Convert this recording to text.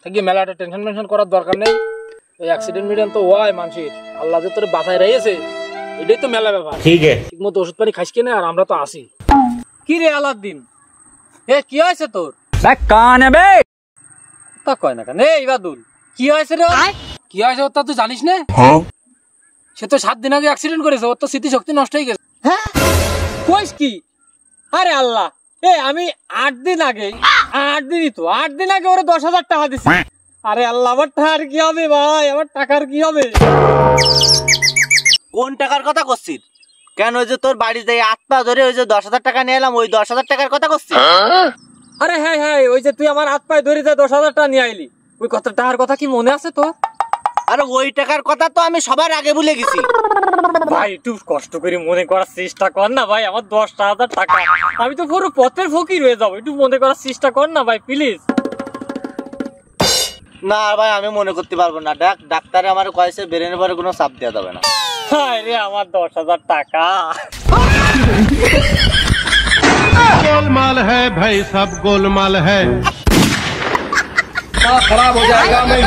থাকি মেলাটা টেনশন করার দরকার নেই। এই অ্যাক্সিডেন্ট মিডিয়ান তো হয় মানুষের, আল্লাহ যে তোর বাঁচায় রয়েছে এটাই তো মেলা ব্যাপার। ঠিক মতো ওষুধ পানি খাইস কিনা, আর আমরা তো আসি। কি রে আলাউদ্দিন, এ কি হয়েছে তোর? তা কয় না কেন ইবাদুল, কি হয়েছে রে? কি হয়েছে ওর তা তুই জানিস না? সে তো 7 দিন আগে অ্যাক্সিডেন্ট করেছে, ওর তো স্মৃতিশক্তি নষ্ট হয়ে গেছে। হ্যাঁ কইস কি? আরে আল্লাহ, আমি 8 দিন আগে ওরে 10,000 টাকা দিছি। আরে আল্লাহ, আমার টাকার কি হবে ভাই, আমার টাকার কি হবে? কোন টাকার কথা করছিস? কেন ওই যে তোর বাড়ি যাই 8 পা ধরে ওই যে 10,000 টাকা নিয়ে এলাম, ওই 10,000 টাকার কথা করছিস? আরে হ্যাঁ, ওই যে তুই আমার 8 পায়ে ধরে যে 10,000 টাকা নিয়ে আইলি, ওই কত টাকার কথা কি মনে আছে তোর? আরে ওই টাকার কথা তো আমি সবার আগে ভুলে গেছি ভাই। একটু কষ্ট করে মনে করার চেষ্টা কর না ভাই, আমার 10,000 টাকা, আমি তো পুরো পথের ফকির হয়ে যাবো। একটু মনে করার চেষ্টা কর না ভাই প্লিজ। না ভাই, আমি মনে করতে পারবো না। ডাক্তারে আমার কয়েছে ব্রেনের পরে কোনো চাপ দেওয়া যাবে না। হায় রে আমার 10,000 টাকা। गोलमाल है भाई, सब गोलमाल है। खराब हो जाएगा। मैं